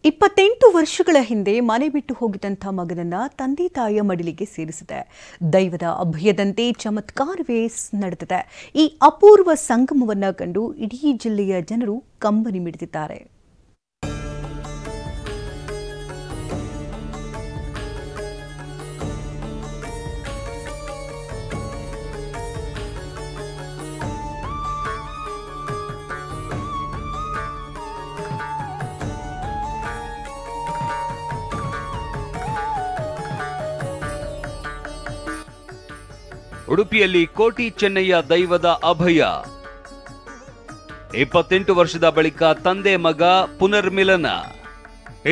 28 ವರ್ಷಗಳ ಹಿಂದೆ ಮನೆ ಬಿಟ್ಟು ಹೋಗಿದಂಥ ಮಗನನ್ನ ತಂದೆ ತಾಯಿಯ ಮಡಿಲಿಗೆ ಸೇರಿಸಿದೆ. ದೈವದ ಅಭಯದಂತೆ ಚಮತ್ಕಾರವೇ ನಡೆದಿದೆ. ಈ ಅಪೂರ್ವ ಸಂಗಮವನ್ನ ಕಂಡು ಇಡೀ ಜಿಲ್ಲೆಯ ಜನರು ಕಂಬನಿ ಮಿಡಿದಿದ್ದಾರೆ. ಉಡುಪಿಯಲ್ಲಿ ಕೋಟಿ ಚೆನ್ನಯ್ಯ ದೈವದ ಅಭಯ. 28 ವರ್ಷದ ಬಳಿಕ ತಂದೆ ಮಗ ಪುನರ್ಮಿಲನ.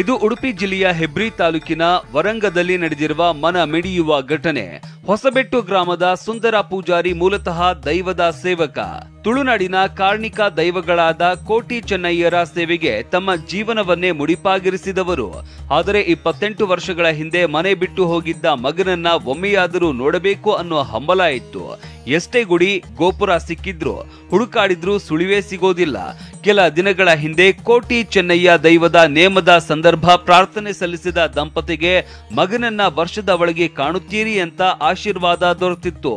ಇದು ಉಡುಪಿ ಜಿಲ್ಲೆಯ ಹೆಬ್ರಿ ತಾಲೂಕಿನ ವರಂಗದಲ್ಲಿ ನಡೆದಿರುವ ಮನ ಮಿಡಿಯುವ ಘಟನೆ. ಹೊಸಬೆಟ್ಟು ಗ್ರಾಮದ ಸುಂದರ ಪೂಜಾರಿ ಮೂಲತಃ ದೈವದ ಸೇವಕ. ತುಳುನಾಡಿನ ಕಾರ್ಣಿಕ ದೈವಗಳಾದ ಕೋಟಿ ಚೆನ್ನಯ್ಯರ ಸೇವೆಗೆ ತಮ್ಮ ಜೀವನವನ್ನೇ ಮುಡಿಪಾಗಿರಿಸಿದವರು. ಆದರೆ 28 ವರ್ಷಗಳ ಹಿಂದೆ ಮನೆ ಬಿಟ್ಟು ಹೋಗಿದ್ದ ಮಗನನ್ನ ಒಮ್ಮೆಯಾದರೂ ನೋಡಬೇಕು ಅನ್ನೋ ಹಂಬಲ ಇತ್ತು. ಎಷ್ಟೇ ಗುಡಿ ಗೋಪುರ ಸಿಕ್ಕಿದ್ರು ಹುಡುಕಾಡಿದ್ರೂ ಸುಳಿವೇ ಸಿಗೋದಿಲ್ಲ. ಕೆಲ ದಿನಗಳ ಹಿಂದೆ ಕೋಟಿ ಚೆನ್ನಯ್ಯ ದೈವದ ನೇಮದ ಸಂದರ್ಭ ಪ್ರಾರ್ಥನೆ ಸಲ್ಲಿಸಿದ ದಂಪತಿಗೆ ಮಗನನ್ನ ವರ್ಷದ ಒಳಗೆ ಕಾಣುತ್ತೀರಿ ಅಂತ ಆಶೀರ್ವಾದ ದೊರೆತಿತ್ತು.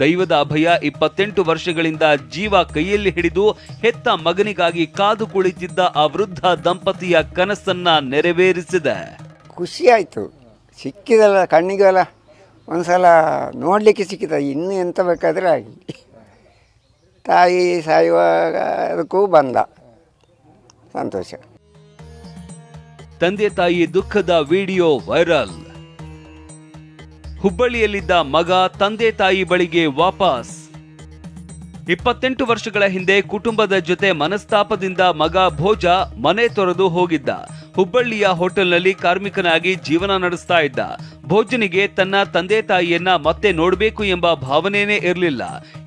ದೈವದ ಅಭಯ 28 ವರ್ಷಗಳಿಂದ ಜೀವ ಕೈಯಲ್ಲಿ ಹಿಡಿದು ಹೆತ್ತ ಮಗನಿಗಾಗಿ ಕಾದು ಕುಳಿತಿದ್ದ ಆ ವೃದ್ಧ ದಂಪತಿಯ ಕನಸನ್ನ ನೆರವೇರಿಸಿದೆ. ಖುಷಿ ಆಯಿತು. ಸಿಕ್ಕಿದಲ್ಲ ಕಣ್ಣಿಗೆಲ್ಲ ಒಂದ್ಸಲ ನೋಡಲಿಕ್ಕೆ ಸಿಕ್ಕಿದ. ಇನ್ನು ಎಂತ ಬೇಕಾದರೆ ಆಗಲಿ. ತಾಯಿ ಸಾಯುವಾಗ ಅದಕ್ಕೂ ಬಂದ ಸಂತೋಷ. ತಂದೆ ತಾಯಿ ದುಃಖದ ವಿಡಿಯೋ ವೈರಲ್. ಹುಬ್ಬಳ್ಳಿಯಲ್ಲಿದ್ದ ಮಗ ತಂದೆ ತಾಯಿ ಬಳಿಗೆ ವಾಪಸ್. 28 ವರ್ಷಗಳ ಹಿಂದೆ ಕುಟುಂಬದ ಜೊತೆ ಮನಸ್ತಾಪದಿಂದ ಮಗ ಭೋಜ ಮನೆ ತೊರೆದು ಹೋಗಿದ್ದ. ಹುಬ್ಬಳ್ಳಿಯ ಹೋಟೆಲ್ನಲ್ಲಿ ಕಾರ್ಮಿಕನಾಗಿ ಜೀವನ ನಡೆಸ್ತಾ ಇದ್ದ. ಭೋಜನಿಗೆ ತನ್ನ ತಂದೆ ತಾಯಿಯನ್ನ ಮತ್ತೆ ನೋಡಬೇಕು ಎಂಬ ಭಾವನೆನೇ ಇರಲಿಲ್ಲ.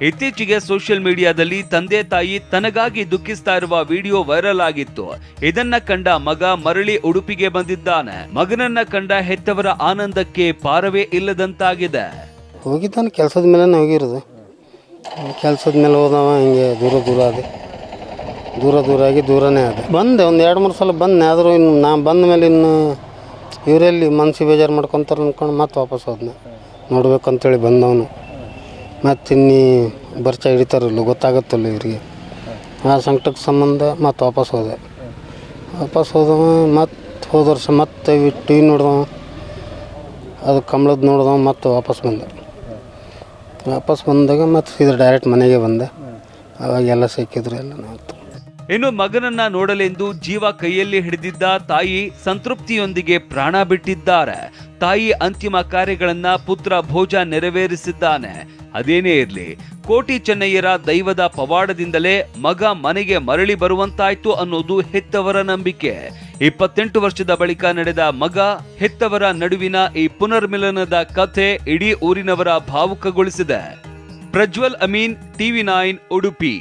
ಇತ್ತೀಚೆಗೆ ಸೋಷಿಯಲ್ ಮೀಡಿಯಾದಲ್ಲಿ ತಂದೆ ತಾಯಿ ತನಗಾಗಿ ದುಃಖಿಸ್ತಾ ಇರುವ ವಿಡಿಯೋ ವೈರಲ್ ಆಗಿತ್ತು. ಇದನ್ನ ಕಂಡ ಮಗ ಮರಳಿ ಉಡುಪಿಗೆ ಬಂದಿದ್ದಾನೆ. ಮಗನನ್ನ ಕಂಡ ಹೆತ್ತವರ ಆನಂದಕ್ಕೆ ಪಾರವೇ ಇಲ್ಲದಂತಾಗಿದೆ. ಹೋಗಿದ್ದಾನೆ ಕೆಲಸದ ಮೇಲೆ ಹೋಗಿರೋದು. ಕೆಲಸದ ಮೇಲೆ ಹೋದವ ಹಿಂಗೆ ದೂರ ಆಗಿ ದೂರನೇ ಅದ. ಬಂದೆ ಒಂದು 2-3 ಸಲ ಬಂದೆ. ಆದರೂ ಇನ್ನು ನಾ ಬಂದ ಮೇಲೆ ಇನ್ನು ಇವರೆಲ್ಲಿ ಮನಸ್ಸು ಬೇಜಾರು ಮಾಡ್ಕೊತಾರೆ ಅಂದ್ಕೊಂಡು ಮತ್ತೆ ವಾಪಸ್ ಹೋದ್ನೆ. ನೋಡ್ಬೇಕಂತೇಳಿ ಬಂದವನು. ಮತ್ತು ಇನ್ನೀ ಬರ್ಚ ಹಿಡಿತಾರಲ್ಲ ಗೊತ್ತಾಗತ್ತಲ್ಲ ಇವರಿಗೆ. ಆ ಸಂಕಟಕ್ಕೆ ಸಂಬಂಧ ಮತ್ತೆ ವಾಪಸ್ ಹೋದವ. ಮತ್ತೆ ಹೋದ ವರ್ಷ ಮತ್ತೆ ಟಿ ವಿ ನೋಡಿದವ. ಅದು ಕಮಲದ ನೋಡಿದವ. ಮತ್ತೆ ವಾಪಸ್ ಬಂದಾಗ ಮತ್ತೆ ಇದು ಡೈರೆಕ್ಟ್ ಮನೆಗೆ ಬಂದೆ. ಅವಾಗೆಲ್ಲ ಸಿಕ್ಕಿದ್ರು ಎಲ್ಲ ನಾವು. ಇನ್ನು ಮಗನನ್ನ ನೋಡಲೆಂದು ಜೀವ ಕೈಯಲ್ಲಿ ಹಿಡಿದಿದ್ದ ತಾಯಿ ಸಂತೃಪ್ತಿಯೊಂದಿಗೆ ಪ್ರಾಣ ಬಿಟ್ಟಿದ್ದಾರೆ. ತಾಯಿ ಅಂತಿಮ ಕಾರ್ಯಗಳನ್ನ ಪುತ್ರ ಭೋಜ ನೆರವೇರಿಸಿದ್ದಾನೆ. ಅದೇನೇ ಇರ್ಲಿ, ಕೋಟಿ ಚೆನ್ನಯ್ಯರ ದೈವದ ಪವಾಡದಿಂದಲೇ ಮಗ ಮನೆಗೆ ಮರಳಿ ಬರುವಂತಾಯ್ತು ಅನ್ನೋದು ಹೆತ್ತವರ ನಂಬಿಕೆ. 28 ವರ್ಷದ ಬಳಿಕ ನಡೆದ ಮಗ ಹೆತ್ತವರ ನಡುವಿನ ಈ ಪುನರ್ಮಿಲನದ ಕಥೆ ಇಡೀ ಊರಿನವರ ಭಾವುಕಗೊಳಿಸಿದೆ. ಪ್ರಜ್ವಲ್ ಅಮೀನ್, TV9 ಉಡುಪಿ.